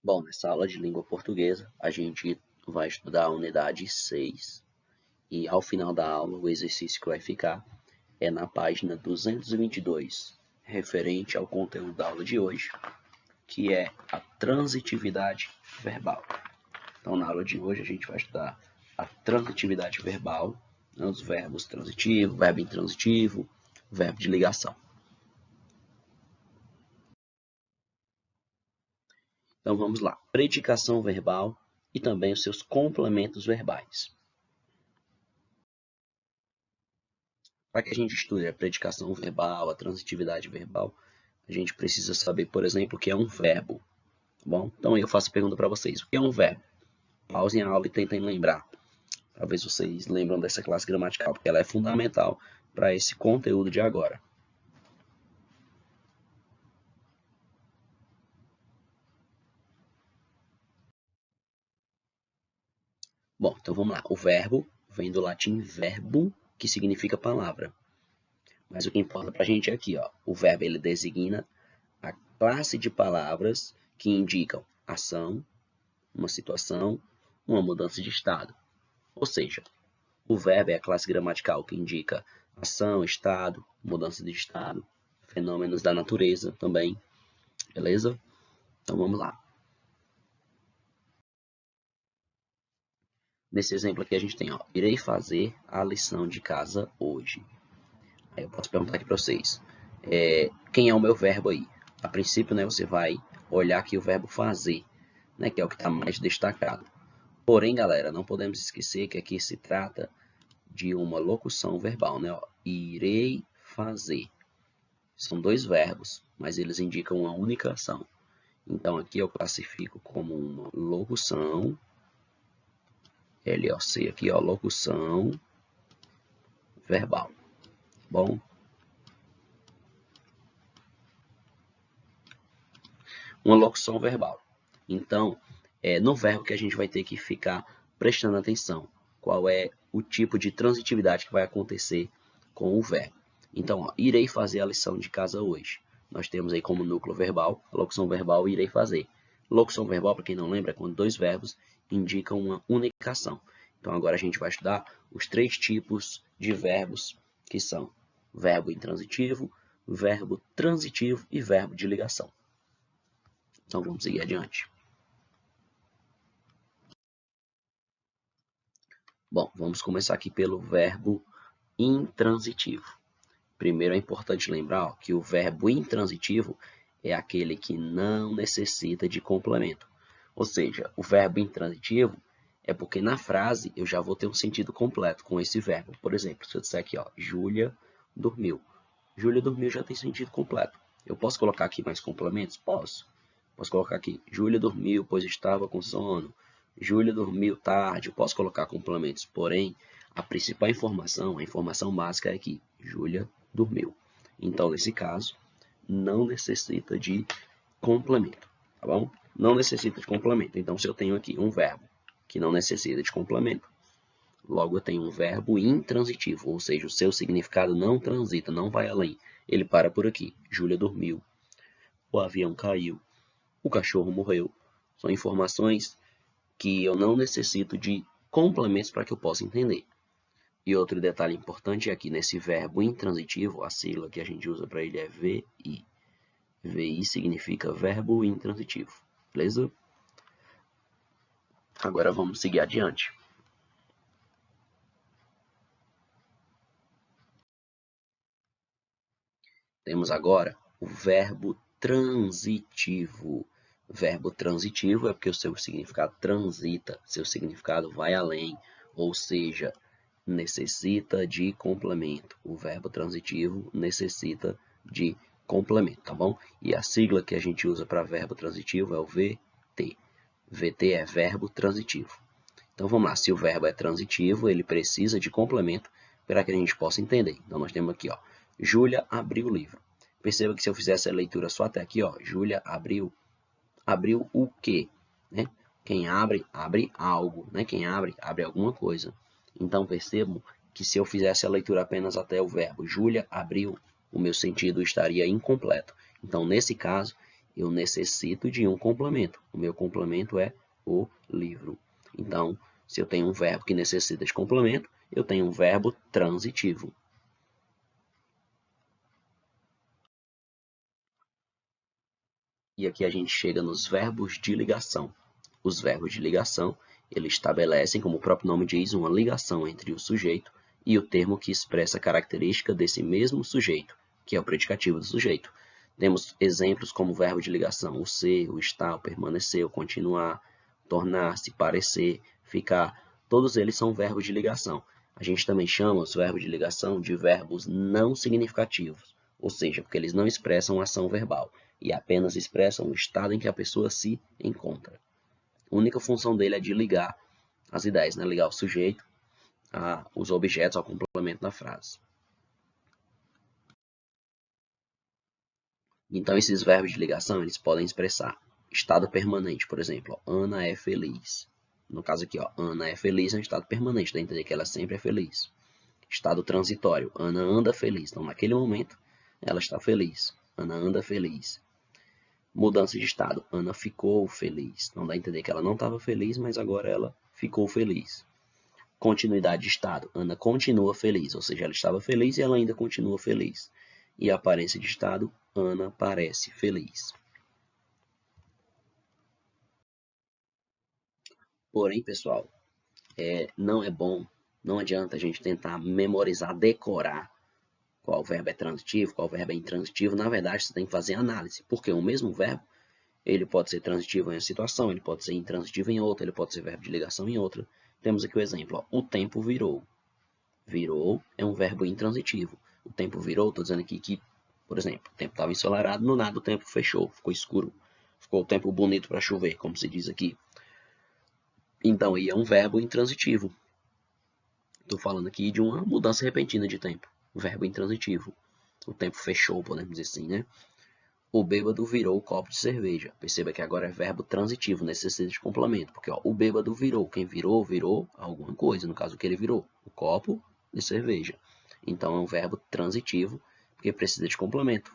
Bom, nessa aula de língua portuguesa, a gente vai estudar a unidade 6 e ao final da aula, o exercício que vai ficar é na página 222, referente ao conteúdo da aula de hoje, que é a transitividade verbal. Então, na aula de hoje, a gente vai estudar a transitividade verbal, né, os verbos transitivo, verbo intransitivo, verbo de ligação. Então, vamos lá. Predicação verbal e também os seus complementos verbais. Para que a gente estude a predicação verbal, a transitividade verbal, a gente precisa saber, por exemplo, o que é um verbo. Tá bom? Então eu faço a pergunta para vocês: o que é um verbo? Pausem a aula e tentem lembrar. Talvez vocês lembram dessa classe gramatical, porque ela é fundamental para esse conteúdo de agora. Bom, então vamos lá. O verbo vem do latim verbum, que significa palavra. Mas o que importa para a gente é aqui, ó, o verbo ele designa a classe de palavras que indicam ação, uma situação, uma mudança de estado. Ou seja, o verbo é a classe gramatical que indica ação, estado, mudança de estado, fenômenos da natureza também, beleza? Então vamos lá. Nesse exemplo aqui a gente tem, ó, irei fazer a lição de casa hoje. Aí eu posso perguntar aqui para vocês, quem é o meu verbo aí? A princípio, né, você vai olhar aqui o verbo fazer, né, que é o que está mais destacado. Porém, galera, não podemos esquecer que aqui se trata de uma locução verbal, né? Ó, irei fazer. São dois verbos, mas eles indicam uma única ação. Então, aqui eu classifico como uma locução, LOC aqui, ó, locução verbal. Bom, uma locução verbal. Então, no verbo que a gente vai ter que ficar prestando atenção. Qual é o tipo de transitividade que vai acontecer com o verbo. Então, ó, irei fazer a lição de casa hoje. Nós temos aí como núcleo verbal, a locução verbal irei fazer. Locução verbal, para quem não lembra, é quando dois verbos indicam uma única ação. Então, agora a gente vai estudar os três tipos de verbos, que são verbo intransitivo, verbo transitivo e verbo de ligação. Então, vamos seguir adiante. Bom, vamos começar aqui pelo verbo intransitivo. Primeiro é importante lembrar, ó, que o verbo intransitivo é aquele que não necessita de complemento. Ou seja, o verbo intransitivo é porque na frase eu já vou ter um sentido completo com esse verbo. Por exemplo, se eu disser aqui, ó, Júlia dormiu. Júlia dormiu já tem sentido completo. Eu posso colocar aqui mais complementos? Posso. Posso colocar aqui, Júlia dormiu, pois estava com sono. Júlia dormiu tarde. Eu posso colocar complementos. Porém, a principal informação, a informação básica é que Júlia dormiu. Então, nesse caso, não necessita de complemento, tá bom? Não necessita de complemento. Então, se eu tenho aqui um verbo que não necessita de complemento, logo eu tenho um verbo intransitivo, ou seja, o seu significado não transita, não vai além. Ele para por aqui. Júlia dormiu. O avião caiu. O cachorro morreu. São informações que eu não necessito de complementos para que eu possa entender. E outro detalhe importante é que nesse verbo intransitivo, a sigla que a gente usa para ele é VI. VI significa verbo intransitivo, beleza? Agora vamos seguir adiante. Temos agora o verbo transitivo. Verbo transitivo é porque o seu significado transita, seu significado vai além, ou seja, necessita de complemento. O verbo transitivo necessita de complemento, tá bom? E a sigla que a gente usa para verbo transitivo é o VT. VT é verbo transitivo. Então vamos lá, se o verbo é transitivo, ele precisa de complemento para que a gente possa entender. Então nós temos aqui, ó, Júlia abriu o livro. Perceba que se eu fizesse a leitura só até aqui, ó, Júlia abriu. Abriu o quê? Né? Quem abre, abre algo, né? Quem abre, abre alguma coisa. Então percebam que se eu fizesse a leitura apenas até o verbo Júlia abriu, o meu sentido estaria incompleto. Então nesse caso, Eu necessito de um complemento. O meu complemento é o livro. Então, se eu tenho um verbo que necessita de complemento, eu tenho um verbo transitivo. E aqui a gente chega nos verbos de ligação. Os verbos de ligação, eles estabelecem, como o próprio nome diz, uma ligação entre o sujeito e o termo que expressa a característica desse mesmo sujeito, que é o predicativo do sujeito. Temos exemplos como o verbo de ligação, o ser, o estar, o permanecer, o continuar, tornar-se, parecer, ficar. Todos eles são verbos de ligação. A gente também chama os verbos de ligação de verbos não significativos, ou seja, porque eles não expressam ação verbal e apenas expressam o estado em que a pessoa se encontra. A única função dele é de ligar as ideias, né? Ligar o sujeito aos objetos, ao complemento da frase. Então, esses verbos de ligação, eles podem expressar estado permanente, por exemplo, ó, Ana é feliz. No caso aqui, ó, Ana é feliz é um estado permanente, dá a entender que ela sempre é feliz. Estado transitório, Ana anda feliz. Então, naquele momento, ela está feliz. Ana anda feliz. Mudança de estado, Ana ficou feliz. Não dá a entender que ela não estava feliz, mas agora ela ficou feliz. Continuidade de estado, Ana continua feliz, ou seja, ela estava feliz e ela ainda continua feliz. E a aparência de estado, Ana parece feliz. Porém, pessoal, não é bom, não adianta a gente tentar memorizar, decorar qual verbo é transitivo, qual verbo é intransitivo. Na verdade, você tem que fazer análise, porque o mesmo verbo, ele pode ser transitivo em uma situação, ele pode ser intransitivo em outra, ele pode ser verbo de ligação em outra. Temos aqui o exemplo, ó, o tempo virou. Virou é um verbo intransitivo. O tempo virou, estou dizendo aqui que, por exemplo, o tempo estava ensolarado, no nada o tempo fechou, ficou escuro. Ficou o tempo bonito para chover, como se diz aqui. Então, aí é um verbo intransitivo. Estou falando aqui de uma mudança repentina de tempo. Verbo intransitivo. O tempo fechou, podemos dizer assim, né? O bêbado virou o copo de cerveja. Perceba que agora é verbo transitivo, necessita de complemento. Porque ó, o bêbado virou. Quem virou, virou alguma coisa. No caso, o que ele virou? O copo de cerveja. Então, é um verbo transitivo, porque precisa de complemento.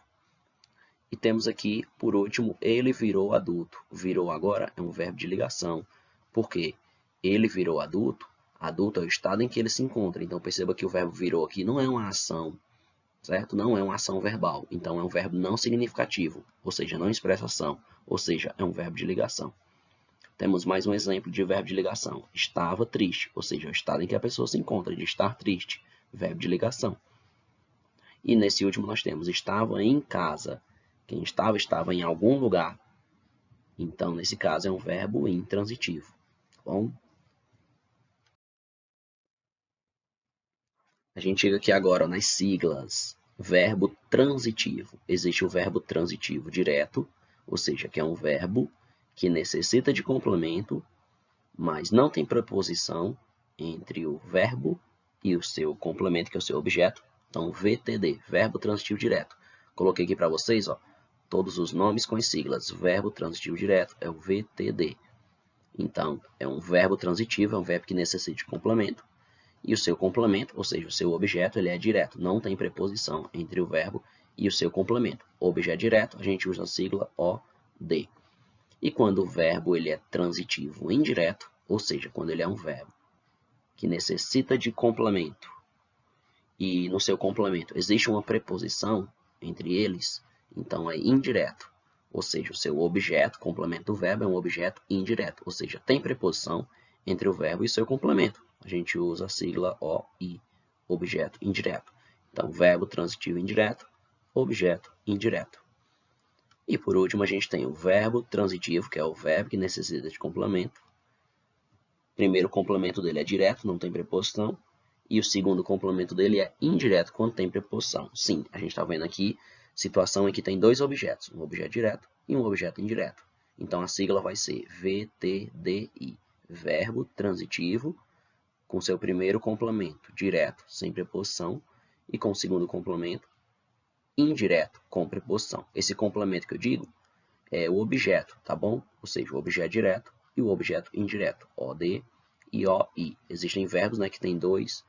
E temos aqui, por último, ele virou adulto. Virou agora é um verbo de ligação. Por quê? Ele virou adulto. Adulto é o estado em que ele se encontra. Então, perceba que o verbo virou aqui não é uma ação, certo? Não é uma ação verbal. Então, é um verbo não significativo, ou seja, não expressa ação, ou seja, é um verbo de ligação. Temos mais um exemplo de verbo de ligação. Estava triste, ou seja, o estado em que a pessoa se encontra, de estar triste, verbo de ligação. E nesse último nós temos estava em casa. Quem estava em algum lugar. Então, nesse caso, é um verbo intransitivo. Tá bom? A gente chega aqui agora nas siglas. Verbo transitivo. Existe o verbo transitivo direto, ou seja, que é um verbo que necessita de complemento, mas não tem preposição entre o verbo e o seu complemento, que é o seu objeto. Então, VTD, verbo transitivo direto. Coloquei aqui para vocês, ó, todos os nomes com as siglas. Verbo transitivo direto é o VTD. Então, é um verbo transitivo, é um verbo que necessita de complemento. E o seu complemento, ou seja, o seu objeto, ele é direto. Não tem preposição entre o verbo e o seu complemento. Objeto direto, a gente usa a sigla OD. E quando o verbo ele é transitivo indireto, ou seja, quando ele é um verbo que necessita de complemento, e no seu complemento existe uma preposição entre eles, então é indireto. Ou seja, o seu objeto, complemento do verbo, é um objeto indireto. Ou seja, tem preposição entre o verbo e seu complemento. A gente usa a sigla OI, objeto indireto. Então, verbo transitivo indireto, objeto indireto. E por último, a gente tem o verbo transitivo, que é o verbo que necessita de complemento. O primeiro complemento dele é direto, não tem preposição. E o segundo complemento dele é indireto, quando tem preposição. Sim, a gente está vendo aqui situação em que tem dois objetos, um objeto direto e um objeto indireto. Então, a sigla vai ser VTDI, verbo transitivo, com seu primeiro complemento direto, sem preposição, e com o segundo complemento indireto, com preposição. Esse complemento que eu digo é o objeto, tá bom? Ou seja, o objeto direto e o objeto indireto, OD e OI. Existem verbos, né, que têm dois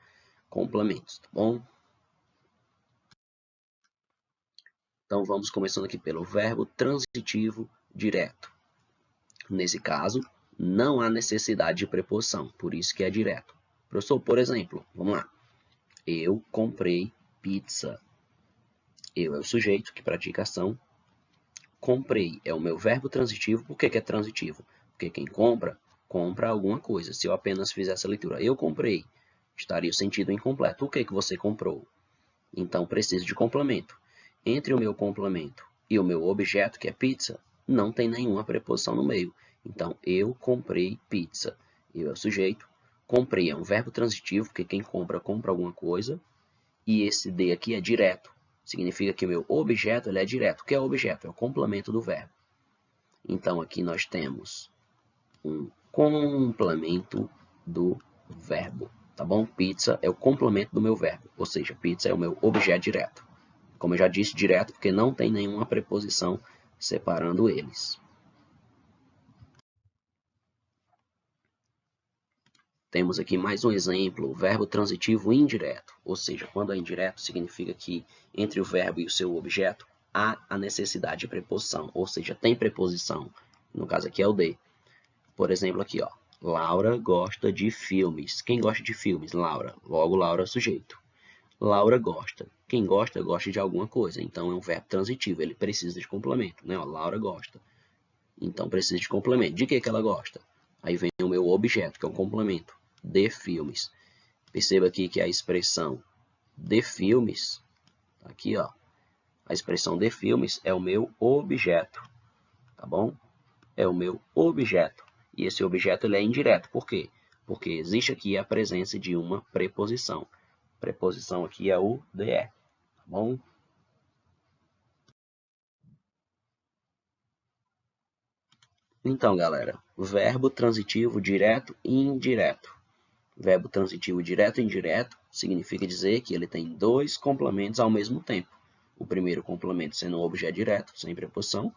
complementos, tá bom? Então, vamos começando aqui pelo verbo transitivo direto. Nesse caso, não há necessidade de preposição, por isso que é direto. Professor, por exemplo, vamos lá. Eu comprei pizza. Eu é o sujeito que pratica a ação. Comprei é o meu verbo transitivo. Por que é transitivo? Porque quem compra, compra alguma coisa. Se eu apenas fizer essa leitura, eu comprei, estaria o sentido incompleto. O que você comprou? Então, preciso de complemento. Entre o meu complemento e o meu objeto, que é pizza, não tem nenhuma preposição no meio. Então, eu comprei pizza. Eu é o sujeito. Comprei é um verbo transitivo, porque quem compra, compra alguma coisa. E esse D aqui é direto. Significa que o meu objeto ele é direto. O que é o objeto? É o complemento do verbo. Então, aqui nós temos um complemento do verbo. Tá bom? Pizza é o complemento do meu verbo. Ou seja, pizza é o meu objeto direto. Como eu já disse, direto porque não tem nenhuma preposição separando eles. Temos aqui mais um exemplo, o verbo transitivo indireto. Ou seja, quando é indireto, significa que entre o verbo e o seu objeto há a necessidade de preposição. Ou seja, tem preposição. No caso aqui é o de. Por exemplo, aqui, ó. Laura gosta de filmes. Quem gosta de filmes? Laura. Logo, Laura é o sujeito. Laura gosta. Quem gosta, gosta de alguma coisa. Então, é um verbo transitivo. Ele precisa de complemento, né? Ó, Laura gosta. Então, precisa de complemento. De que ela gosta? Aí vem o meu objeto, que é o complemento. De filmes. Perceba aqui que a expressão de filmes, aqui, ó. A expressão de filmes é o meu objeto. Tá bom? É o meu objeto. E esse objeto ele é indireto. Por quê? Porque existe aqui a presença de uma preposição. A preposição aqui é o de. Tá bom? Então, galera, verbo transitivo direto e indireto. Verbo transitivo direto e indireto significa dizer que ele tem dois complementos ao mesmo tempo. O primeiro complemento sendo um objeto direto, sem preposição,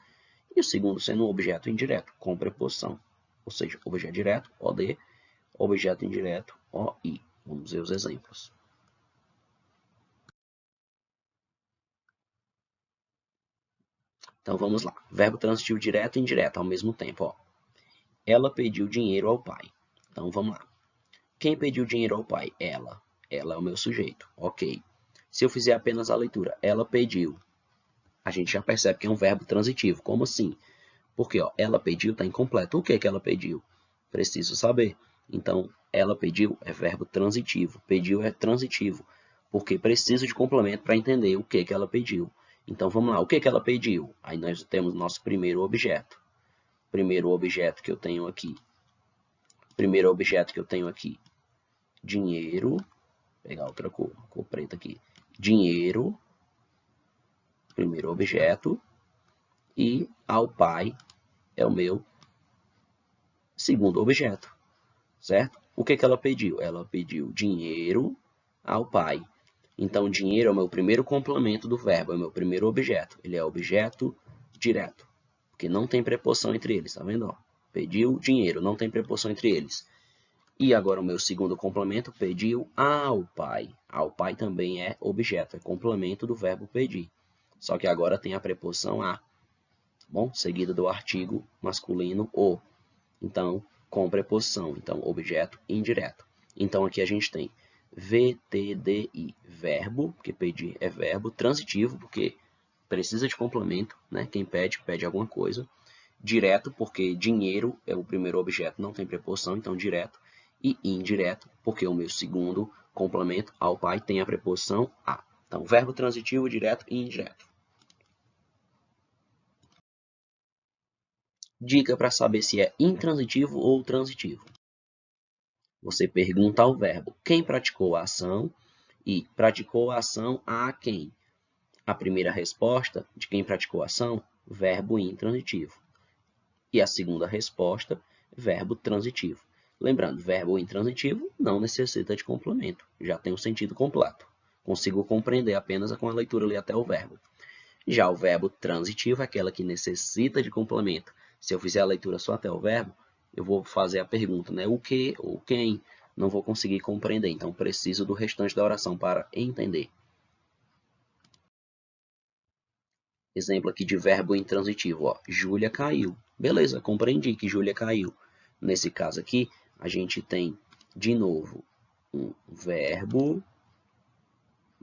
e o segundo sendo um objeto indireto, com preposição. Ou seja, objeto direto, OD, objeto indireto, OI. Vamos ver os exemplos. Então vamos lá. Verbo transitivo direto e indireto ao mesmo tempo. Ó. Ela pediu dinheiro ao pai. Então vamos lá. Quem pediu dinheiro ao pai? Ela. Ela é o meu sujeito. Ok. Se eu fizer apenas a leitura, ela pediu. A gente já percebe que é um verbo transitivo. Como assim? Porque ó, ela pediu está incompleto. O que é que ela pediu? Preciso saber. Então, ela pediu é verbo transitivo. Pediu é transitivo. Porque preciso de complemento para entender o que é que ela pediu. Então, vamos lá. O que é que ela pediu? Aí nós temos nosso primeiro objeto. Primeiro objeto que eu tenho aqui. Primeiro objeto que eu tenho aqui. Dinheiro. Vou pegar outra cor preta aqui. Dinheiro. Primeiro objeto. E ao pai é o meu segundo objeto, certo? O que que ela pediu? Ela pediu dinheiro ao pai. Então, dinheiro é o meu primeiro complemento do verbo, é o meu primeiro objeto. Ele é objeto direto, porque não tem preposição entre eles, tá vendo? Ó, pediu dinheiro, não tem preposição entre eles. E agora o meu segundo complemento, pediu ao pai. Ao pai também é objeto, é complemento do verbo pedir. Só que agora tem a preposição a, bom? Seguida do artigo masculino o. Então, com preposição. Então, objeto indireto. Então, aqui a gente tem VTDI, verbo, porque pedir é verbo, transitivo, porque precisa de complemento, né? Quem pede, pede alguma coisa. Direto, porque dinheiro é o primeiro objeto, não tem preposição, então direto. E indireto, porque o meu segundo complemento ao pai tem a preposição a. Então, verbo transitivo, direto e indireto. Dica para saber se é intransitivo ou transitivo. Você pergunta ao verbo quem praticou a ação e praticou a ação a quem? A primeira resposta de quem praticou a ação, verbo intransitivo. E a segunda resposta, verbo transitivo. Lembrando, verbo intransitivo não necessita de complemento, já tem o sentido completo. Consigo compreender apenas com a leitura ali até o verbo. Já o verbo transitivo é aquela que necessita de complemento. Se eu fizer a leitura só até o verbo, eu vou fazer a pergunta, né? O que ou quem? Não vou conseguir compreender, então preciso do restante da oração para entender. Exemplo aqui de verbo intransitivo, ó. Júlia caiu. Beleza, compreendi que Júlia caiu. Nesse caso aqui, a gente tem, de novo, um verbo.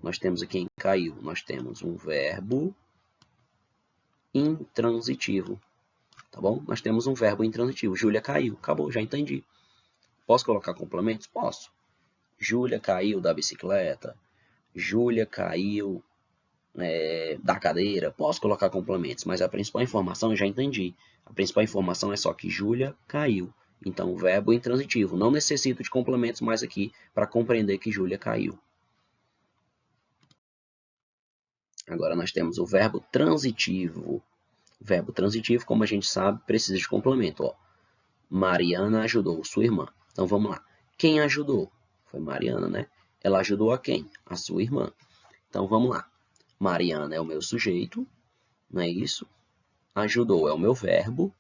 Nós temos aqui em caiu, nós temos um verbo intransitivo. Tá bom? Nós temos um verbo intransitivo. Júlia caiu. Acabou, já entendi. Posso colocar complementos? Posso. Júlia caiu da bicicleta. Júlia caiu da cadeira. Posso colocar complementos, mas a principal informação eu já entendi. A principal informação é só que Júlia caiu. Então, o verbo intransitivo. Não necessito de complementos mais aqui para compreender que Júlia caiu. Agora nós temos o verbo transitivo. O verbo transitivo, como a gente sabe, precisa de complemento. Ó. Mariana ajudou sua irmã. Então vamos lá. Quem ajudou? Foi Mariana, né? Ela ajudou a quem? A sua irmã. Então vamos lá. Mariana é o meu sujeito, não é isso? Ajudou é o meu verbo.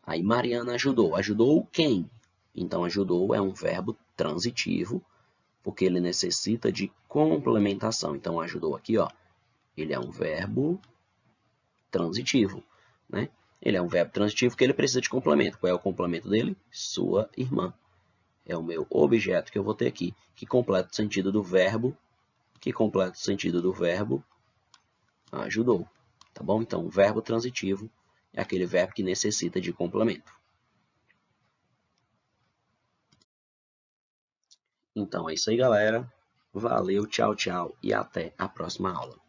Aí Mariana ajudou. Ajudou quem? Então ajudou é um verbo transitivo, porque ele necessita de complementação. Então ajudou aqui, ó. Ele é um verbo transitivo, né? Ele é um verbo transitivo que ele precisa de complemento. Qual é o complemento dele? Sua irmã. É o meu objeto que eu vou ter aqui, que completa o sentido do verbo, ajudou. Tá bom? Então, o verbo transitivo é aquele verbo que necessita de complemento. Então, é isso aí, galera. Valeu, tchau, tchau e até a próxima aula.